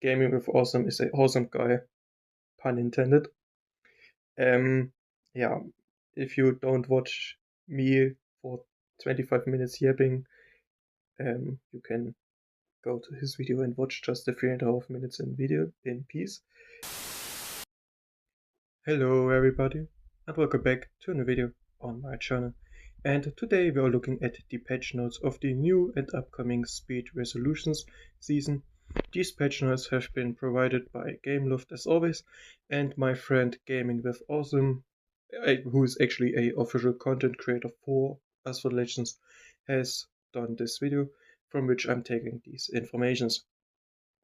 Gaming with Awesome is a awesome guy, pun intended. Um, yeah, if you don't watch me for 25 minutes yapping, you can go to his video and watch just the 3.5 minutes in video in peace. Hello everybody, and welcome back to a new video on my channel. And today we are looking at the patch notes of the new and upcoming Speed Resolutions season. These patch notes have been provided by GameLoft as always, and my friend GamingWithAwesome, who is actually a official content creator for Us for Legends, has done this video, from which I'm taking these informations,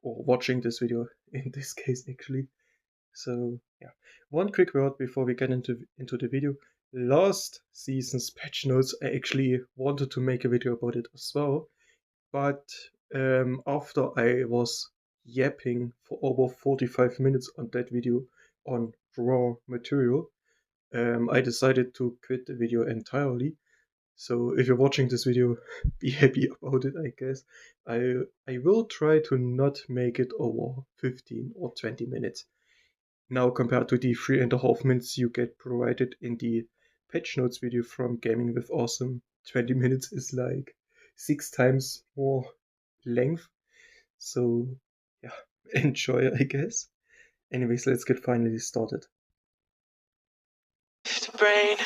or watching this video in this case actually. So yeah, one quick word before we get into the video. Last season's patch notes, I actually wanted to make a video about it as well, but after I was yapping for over 45 minutes on that video on raw material, I decided to quit the video entirely. So if you're watching this video, be happy about it, I guess. I will try to not make it over 15 or 20 minutes. Now, compared to the 3.5 minutes you get provided in the patch notes video from Gaming with Awesome, 20 minutes is like 6 times more length. So, yeah, enjoy, I guess. Anyways, let's get finally started. Brain.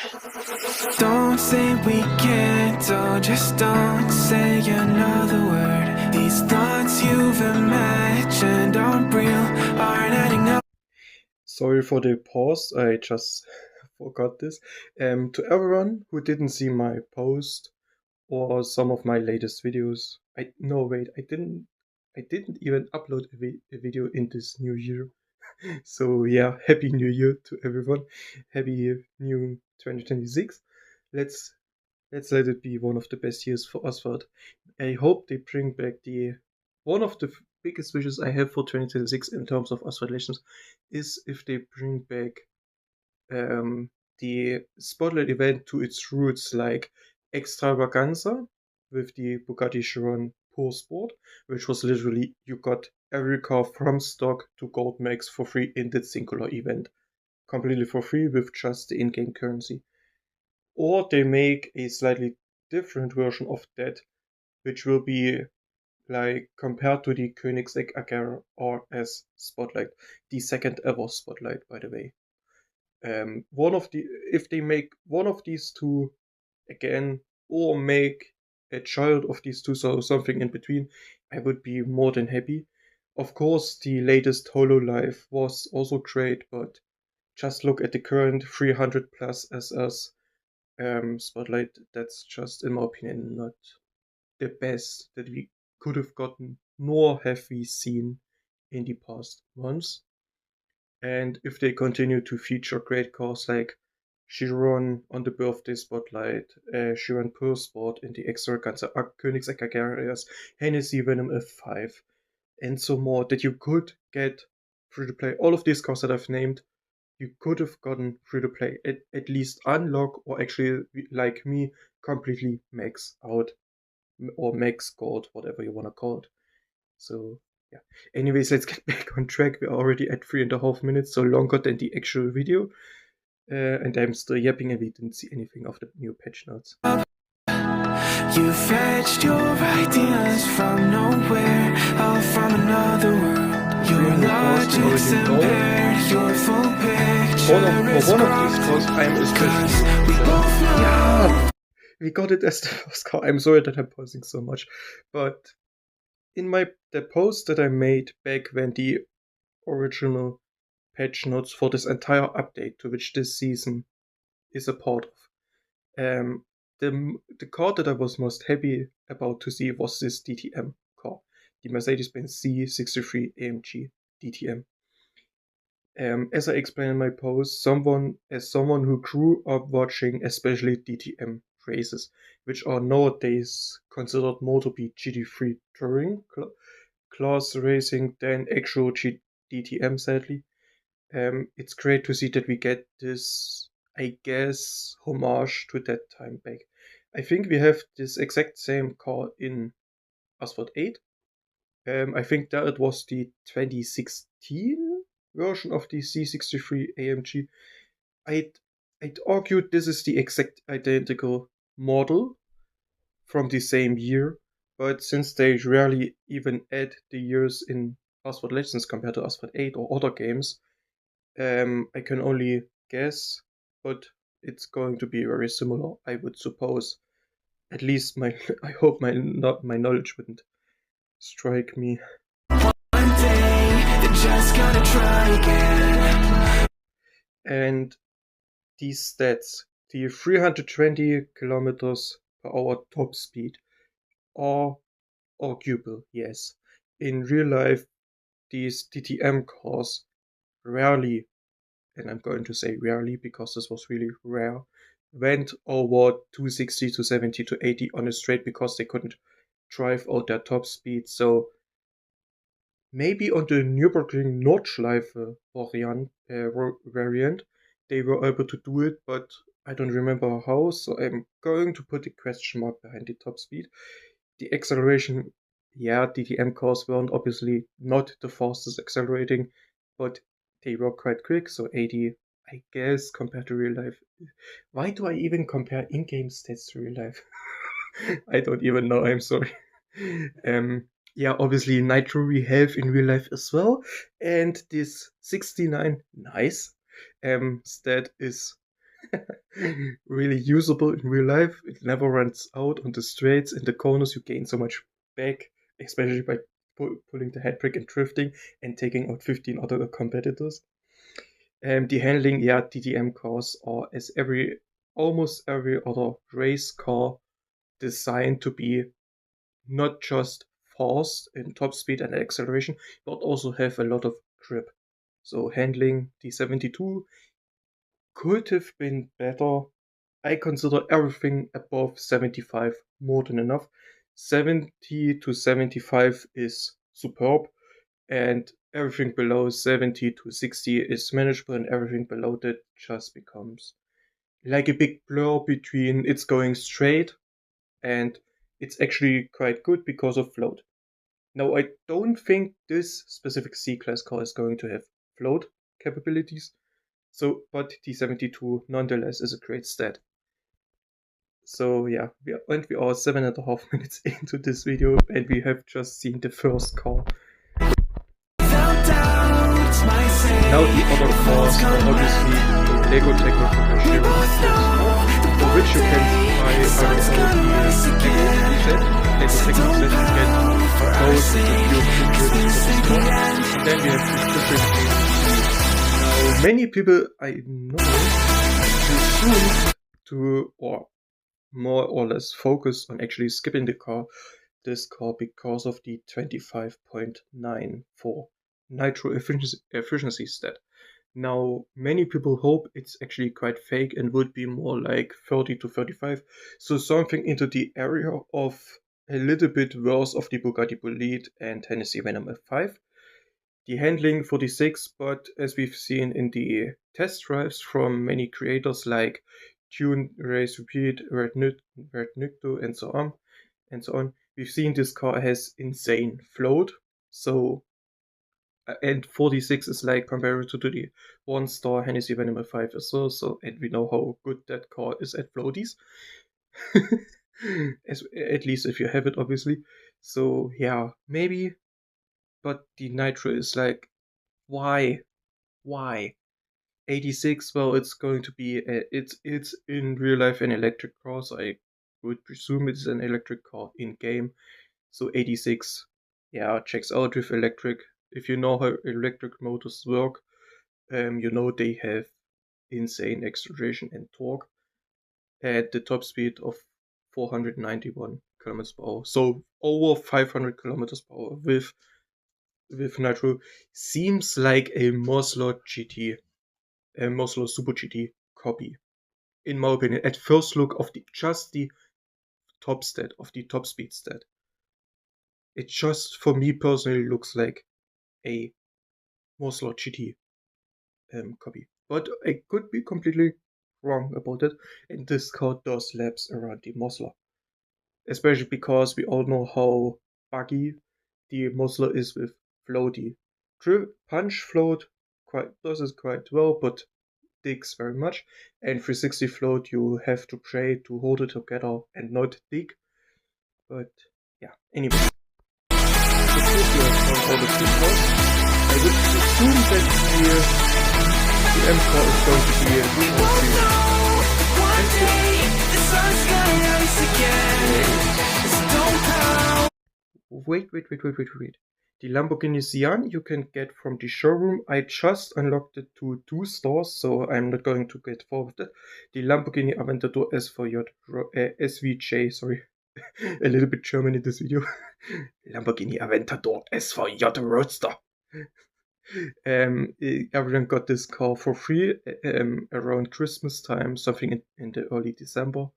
Don't say we can't, oh, just don't say another word. These thoughts you've imagined aren't real, aren't adding up. Sorry for the pause, I just forgot this. To everyone who didn't see my post or some of my latest videos, I didn't even upload a video in this new year. So yeah, happy new year to everyone. Happy new 2026. Let's let it be one of the best years for Asphalt. I hope they bring back one of the biggest wishes I have for 2026 in terms of Asphalt Legends is if they bring back the Spotlight event to its roots, like Extravaganza with the Bugatti Chiron Pure Sport, which was literally you got every car from stock to Gold Max for free in that singular event, completely for free with just the in-game currency. Or they make a slightly different version of that, which will be like compared to the Koenigsegg Agera RS Spotlight, the second ever Spotlight, by the way. If they make one of these two again, or make a child of these two, so something in between, I would be more than happy. Of course, the latest Hololive was also great, but just look at the current 300 plus SS Spotlight. That's just, in my opinion, not the best that we could have gotten, nor have we seen in the past months. And if they continue to feature great cars like Chiron on the birthday spotlight, Chiron Pure Sport in the Extravaganza, Koenigsegg Agarias, Hennessy Venom F5, and so more that you could get free to play. All of these cars that I've named, you could have gotten free to play, at least unlock, or actually, like me, completely max out, or max gold, whatever you want to call it. So yeah. Anyways, let's get back on track. We're already at 3.5 minutes, so longer than the actual video. And I'm still yapping and we didn't see anything of the new patch notes. You fetched your ideas from nowhere, all from another world. Your logic's impaired, your full picture is one of these cars, I'm especially. we both know. Yeah, we got it as the first car. I'm sorry that I'm pausing so much, but in the post that I made back when the original patch notes for this entire update, to which this season is a part of, the car that I was most happy about to see was this DTM car, the Mercedes-Benz C63 AMG DTM. As I explained in my post, as someone who grew up watching especially DTM races, which are nowadays considered more to be GT3 touring class racing than actual DTM, sadly. It's great to see that we get this, I guess, homage to that time back. I think we have this exact same car in Asphalt 8, I think that it was the 2016 version of the C63 AMG. I'd, I'd argue this is the exact identical model from the same year, but since they rarely even add the years in Password Legends compared to Password 8 or other games, I can only guess, but it's going to be very similar, I would suppose. At least I hope my knowledge wouldn't strike me. One day, they're just gonna try again. And these stats, the 320 kilometers per hour top speed, are arguable, yes. In real life, these DTM cars rarely, and I'm going to say rarely because this was really rare, went over 260 to 70 to 80 on a straight because they couldn't drive out their top speed. So maybe on the Nürburgring Nordschleife variant, they were able to do it, but I don't remember how, so I'm going to put a question mark behind the top speed. The acceleration, yeah, DTM cars weren't obviously not the fastest accelerating, but they were quite quick, so 80, I guess, compared to real life. Why do I even compare in-game stats to real life? I don't even know, I'm sorry. Yeah, obviously Nitro we have in real life as well, and this 69, nice, stat is really usable in real life. It never runs out on the straights and the corners. You gain so much back, especially by pulling the headbrake and drifting and taking out 15 other competitors. The handling, yeah, DTM cars are as almost every other race car designed to be not just fast in top speed and acceleration, but also have a lot of grip. So handling the 72 could have been better. I consider everything above 75 more than enough. 70 to 75 is superb, and everything below 70 to 60 is manageable, and everything below that just becomes like a big blur between it's going straight and it's actually quite good because of float. Now, I don't think this specific C-Class car is going to have float capabilities, so but the 72 nonetheless is a great stat. So yeah, we are 7.5 minutes into this video and we have just seen the first car. Now the other cars are obviously Lego Technical Machinery, for which you can buy the Lego Technical set. Lego Technical set you get both the European and then we have these different things. Now many people I know assumed to, or more or less focus on actually skipping this car because of the 25.94 nitro efficiency stat. Now, many people hope it's actually quite fake and would be more like 30 to 35, so something into the area of a little bit worse of the Bugatti Bolide and Hennessy Venom F5. The handling 46, but as we've seen in the test drives from many creators like Tune, Race Repeat, Red Nycto, and so on, we've seen this car has insane float. So, and 46 is like compared to the 1-star Hennessy Venom 5 as well. So, and we know how good that car is at floaties. At least if you have it, obviously. So, yeah, maybe. But the Nitro is like, why? 86, well, it's going to be it's in real life an electric car, so I would presume it's an electric car in game. So 86, yeah, checks out with electric. If you know how electric motors work, you know they have insane acceleration and torque at the top speed of 491 kilometers per hour. So over 500 kilometers per hour with nitro seems like a Mosler GT. Mosler Super GT copy, in my opinion, at first look of the top stat, of the top speed stat. It just, for me personally, looks like a Mosler GT copy. But I could be completely wrong about it, and this car does laps around the Mosler. Especially because we all know how buggy the muzzler is with floaty. Punch float does it quite well, but digs very much. And 360 float, you have to pray to hold it together and not dig. But yeah, anyway. I would assume that the M4 is going to be a Wait. The Lamborghini Sian you can get from the showroom. I just unlocked it to 2 stores, so I'm not going to get far with that. The Lamborghini Aventador SVJ, sorry. A little bit German in this video. Lamborghini Aventador SVJ Roadster. Everyone got this car for free around Christmas time, something in the early December.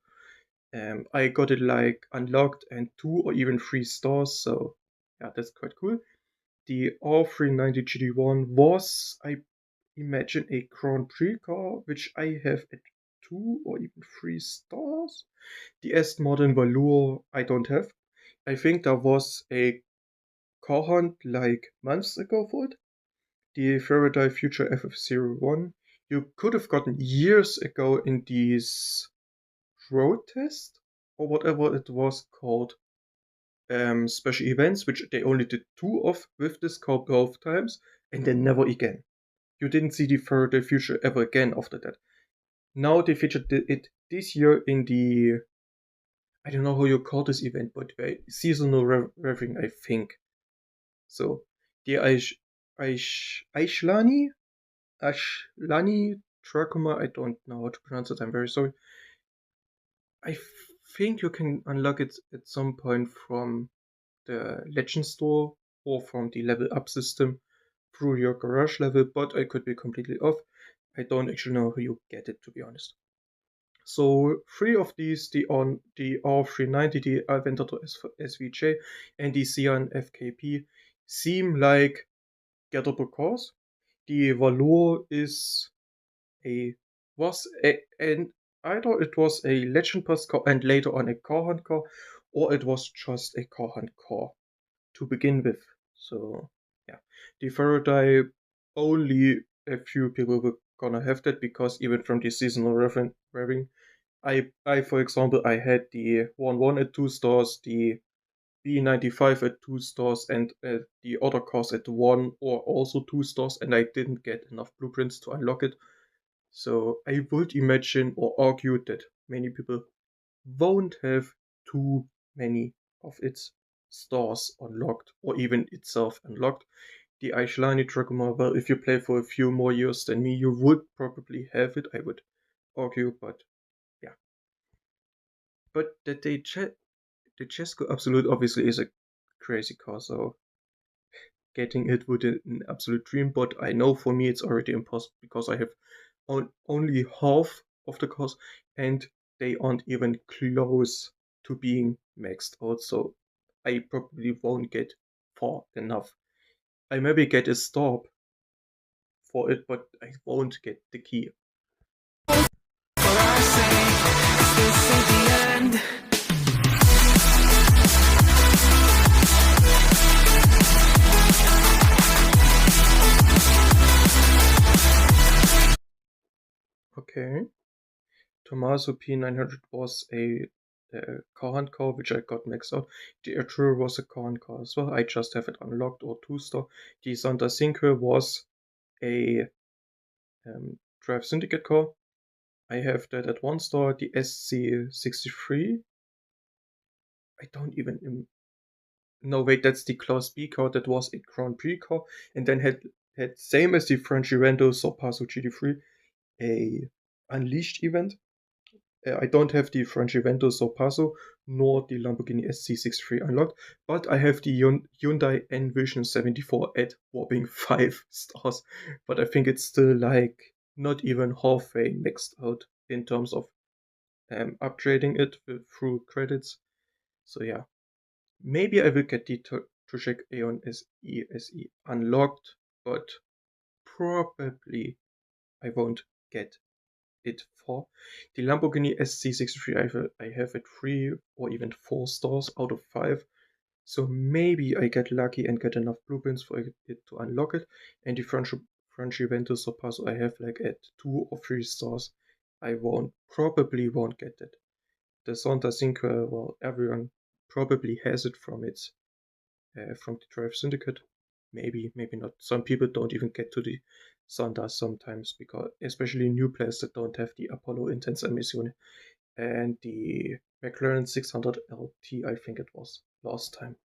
I got it like unlocked and 2 or even 3 stores, so yeah, that's quite cool. The R390 GT1 was, I imagine, a Grand Prix car, which I have at 2 or even 3 stores. The S Modern Velour I don't have. I think there was a car hunt like months ago for it. The Faraday Future FF01 you could have gotten years ago in these road test or whatever it was called special events, which they only did 2 of with this car both times and then never again. You didn't see the Faraday Future ever again after that. Now they featured it this year in the, I don't know how you call this event, but seasonal revving, I think. So the Aishlani Trachoma, I don't know how to pronounce it, I'm very sorry. I think you can unlock it at some point from the Legend Store or from the level up system through your garage level, but I could be completely off. I don't actually know how you get it, to be honest. So 3 of these, the R390, the Aventador SVJ, and the Sian FKP, seem like gettable cars. The Valor is and either it was a Legend Pass car and later on a car hunt car, or it was just a car hunt car to begin with. So yeah, the Faraday, only a few people were gonna have that, because even from the seasonal revving, I for example, I had the 1-1 at 2 stores, the B95 at 2 stores, and the other cars at 1 or also 2 stores, and I didn't get enough blueprints to unlock it. So I would imagine or argue that many people won't have too many of its stores unlocked or even itself unlocked. The Aishlani Dragomar, well, if you play for a few more years than me, you would probably have it, I would argue, but yeah. But the Chesco Absolute obviously is a crazy car, so getting it would be an absolute dream, but I know for me it's already impossible because I have only half of the cars and they aren't even close to being maxed out, so I probably won't get far enough. I maybe get a stop for it, but I won't get the key. Okay. Tommaso P900 was a car hunt car, which I got maxed out. The Arturo was a car hunt car as well. I just have it unlocked or 2-star. The Santa Cinque was a Drive Syndicate car. I have that at 1-star. The SC63. I don't even. No, wait, that's the Class B car. That was a Grand Prix car, and then had same as the French Evento Sorpasso GT3, a Unleashed event. I don't have the French Evento Sorpasso nor the Lamborghini SC63 unlocked, but I have the Hyundai Envision 74 at whopping 5 stars. But I think it's still like not even halfway maxed out in terms of upgrading it through credits. So yeah, maybe I will get the Tushek Aeon SE unlocked, but probably I won't get it for. The Lamborghini SC63 I have at 3 or even 4 stars out of 5. So maybe I get lucky and get enough blueprints for it to unlock it, and the French Juventus Sorpasso I have like at 2 or 3 stars. I probably won't get it. The Santa Cinque, well, everyone probably has it from the Drive Syndicate. Maybe not. Some people don't even get to the Santa sometimes, because especially new players that don't have the Apollo Intensa Missione and the McLaren 600 LT, I think it was last time.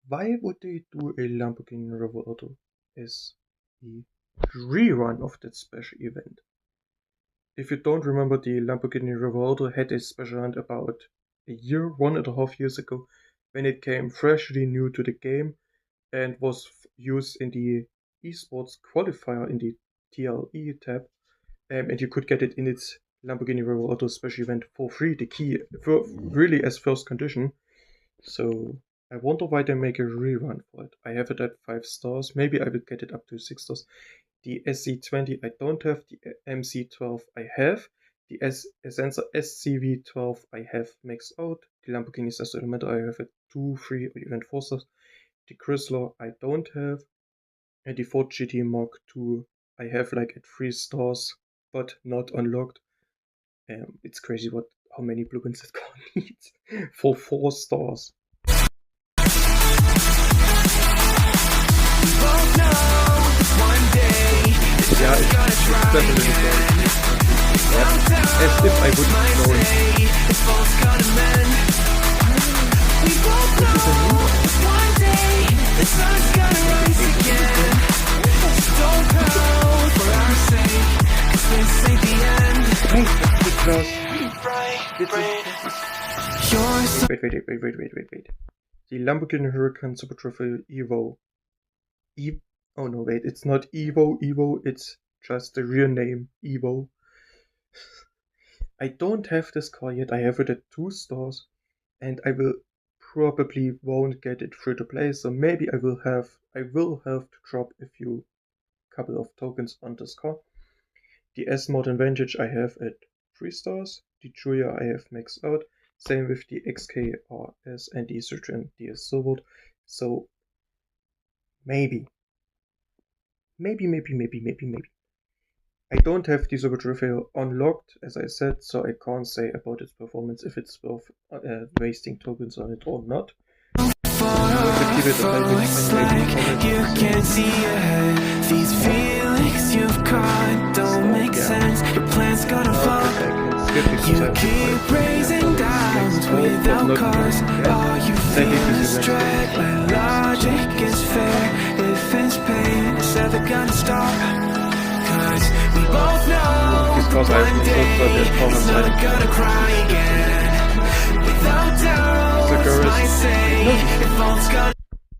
Why would they do a Lamborghini Revuelto as the rerun of that special event? If you don't remember, the Lamborghini Revuelto had a special event about a year, 1.5 years ago, when it came freshly new to the game and was used in the esports qualifier in the TLE tab, and you could get it in its Lamborghini Revuelto special event for free, the key, really as first condition. So I wonder why they make a rerun for it. I have it at 5 stars. Maybe I will get it up to 6 stars. The SC20 I don't have. The MC12 I have. The Essenza SCV12 I have maxed out. The Lamborghini Sesto Elemento I have at 2, 3, or even 4 stars. The Chrysler I don't have. And the Ford GT Mark II I have like at 3 stars, but not unlocked. It's crazy how many blueprints that car needs for 4 stars. Yeah, it's definitely as if I wouldn't know it. Wait. The Lamborghini Huracan Super Trophy Evo. Oh no, wait, it's not Evo, it's just the real name, Evo. I don't have this car yet. I have it at 2 stars, and I will probably won't get it free to play, so maybe I will have to drop a couple of tokens on this car. The S Modern Vantage I have at 3 stars. The Julia I have maxed out. Same with the XKRS and the Citroen DS Silverwood. So maybe. I don't have the Super Trophy unlocked, as I said, so I can't say about its performance if it's worth wasting tokens on it or not. You can't see ahead. These feelings you've caught don't make sense. Your plan's gonna fall. You keep raising doubts without cause. All you feel is dread. When logic is fair, if it's pain, it's ever gonna stop. Cause we both know one day it's not gonna cry again. Without doubt, I say if all's gonna.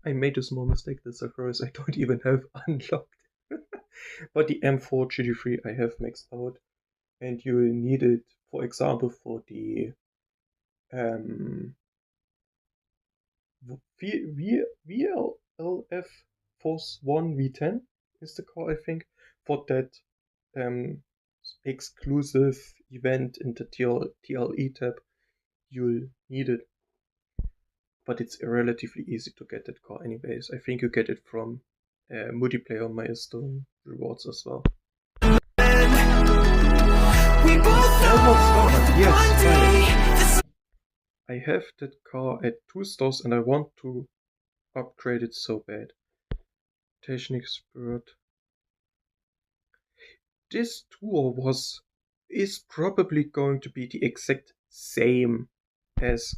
I made a small mistake. The Safaris I don't even have unlocked. But the M4 GT3 I have maxed out, and you need it, for example, for the VLF Force 1 V10 is the car, I think, for that exclusive event in the TLE tab. You'll need it. But it's relatively easy to get that car anyways. I think you get it from multiplayer milestone rewards as well. Yes, I have that car at 2 stars and I want to upgrade it so bad. Technic Spirit. This tour is probably going to be the exact same as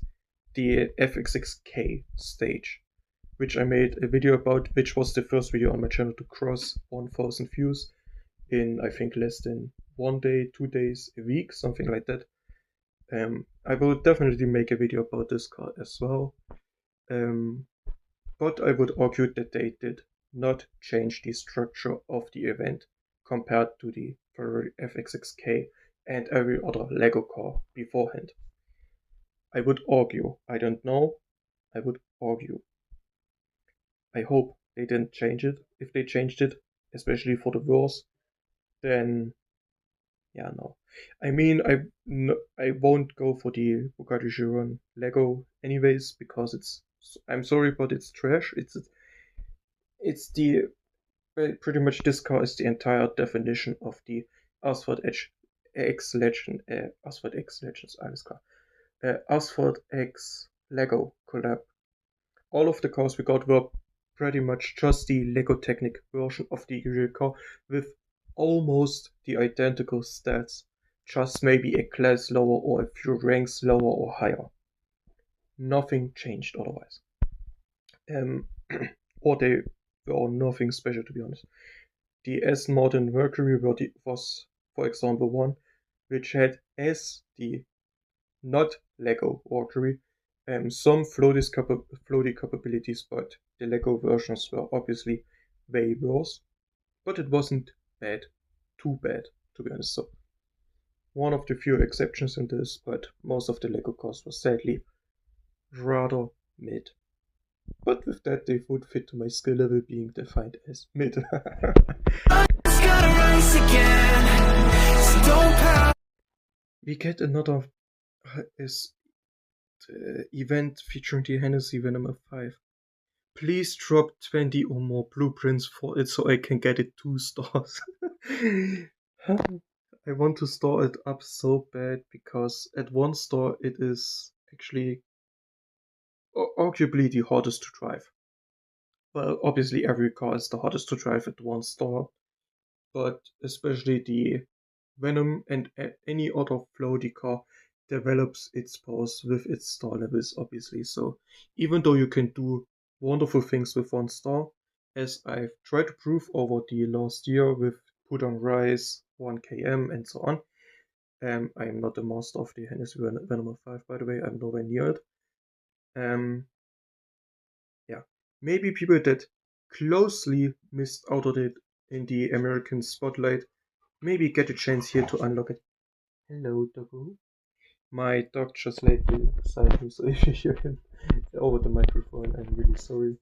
the FXXK stage, which I made a video about, which was the first video on my channel to cross 1000 views in, I think, less than 1 day, 2 days, a week, something like that. I will definitely make a video about this car as well, but I would argue that they did not change the structure of the event compared to the Ferrari FXXK and every other LEGO car beforehand. I would argue. I don't know. I would argue. I hope they didn't change it. If they changed it, especially for the worse, then yeah, no. I mean, I won't go for the Bugatti Chiron Lego anyways because I'm sorry, but it's trash. It's the pretty much this car is the entire definition of the Asphalt X Legend, Asphalt X Legends, alles klar. Asphalt X Lego collab. All of the cars we got were pretty much just the Lego Technic version of the real car with almost the identical stats, just maybe a class lower or a few ranks lower or higher. Nothing changed otherwise. Or they were nothing special, to be honest. The S Modern Mercury was, for example, one which had as the not Lego Mercury some floaty capabilities, but the Lego versions were obviously way worse. But it wasn't too bad, to be honest. So one of the few exceptions in this, but most of the Lego cars were sadly rather mid. But with that, they would fit to my skill level being defined as mid. We get another event featuring the Hennessy Venom 5. Please drop 20 or more blueprints for it so I can get it 2 stars. I want to store it up so bad because at 1 star it is actually arguably the hardest to drive. Well, obviously every car is the hardest to drive at 1 star, but especially the Venom and any other floaty car develops its powers with its star levels, obviously. So even though you can do wonderful things with 1 star, as I've tried to prove over the last year with Put on Rise, 1km and so on. I am not a master of the Hennessy Venom 5, by the way, I'm nowhere near it. Yeah, maybe people that closely missed out on it in the American spotlight maybe get a chance here to unlock it. Hello, doggo. My dog just laid beside me, so if you hear him over the microphone, I'm really sorry.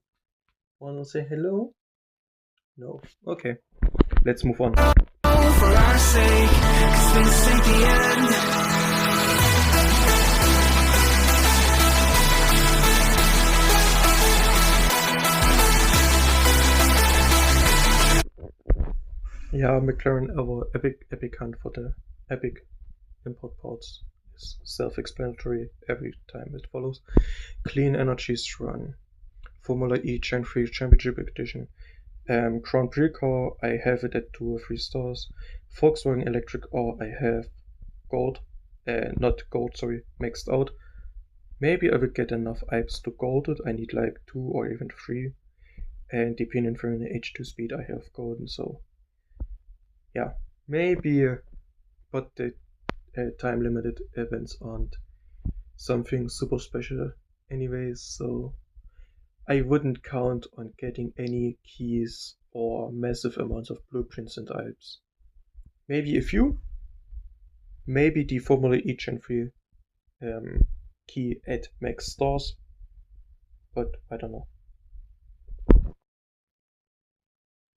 Wanna say hello? No. Okay, let's move on. For our sake, 'cause this ain't the end. Yeah, McLaren our epic hunt for the epic import parts is self-explanatory every time it follows. Clean Energy's Run, Formula E Gen 3 Championship Edition, Grand Prix car, I have it at 2 or 3 stars. Volkswagen Electric R, I have gold, not gold, sorry, maxed out. Maybe I will get enough IPs to gold it, I need like 2 or even 3. And the Pininfarina H2 speed I have golden, so yeah, maybe, but the time limited events aren't something super special anyways, so I wouldn't count on getting any keys or massive amounts of blueprints and Alps. Maybe a few, maybe the Formula E Gen 3 key at max stars, but I don't know.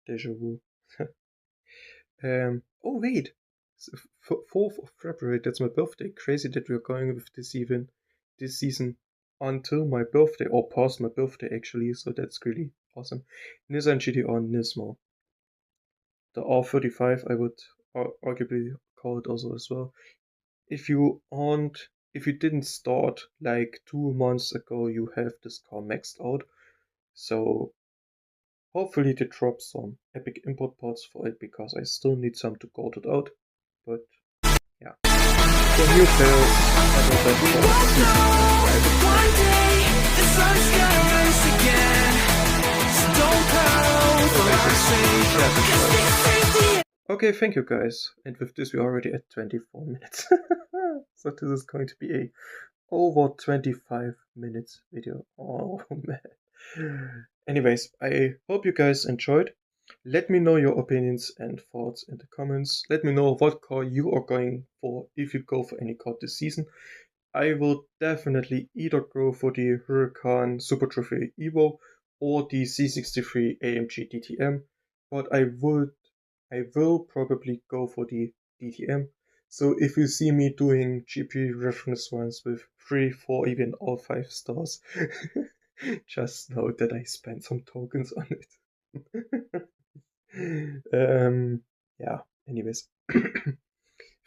Deja vu. Oh wait, 4th of February, that's my birthday. Crazy that we're going with this season until my birthday, or past my birthday actually, so that's really awesome. Nissan GT-R Nismo. The R35 I would arguably call it also as well. If you didn't start like 2 months ago, you have this car maxed out. So hopefully they drop some epic import parts for it because I still need some to gold it out. But yeah. For new players, I know that One day the sun's gonna rise again. So don't pout for our sake. 'Cause this ain't the Okay, thank you guys. And with this we're already at 24 minutes. So this is going to be a over 25 minutes video. Oh man. Anyways, I hope you guys enjoyed. Let me know your opinions and thoughts in the comments. Let me know what car you are going for if you go for any car this season. I will definitely either go for the Huracan Super Trophy Evo or the C63 AMG DTM, but I will probably go for the DTM. So if you see me doing GP reference runs with 3, 4, even all 5 stars, just know that I spent some tokens on it. Yeah, anyways.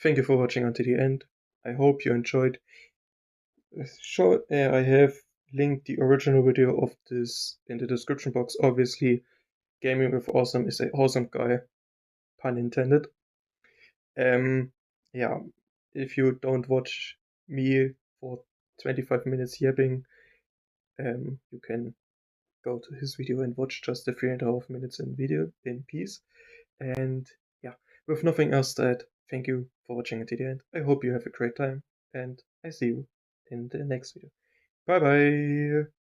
Thank you for watching until the end. I hope you enjoyed. Sure, I have linked the original video of this in the description box. Obviously, Gaming with Awesome is an awesome guy, pun intended. Yeah, if you don't watch me for 25 minutes yapping, you can go to his video and watch just the 3.5 minutes in video in peace. And yeah, with nothing else to add, thank you for watching until the end. I hope you have a great time, and I see you in the next video. Bye bye!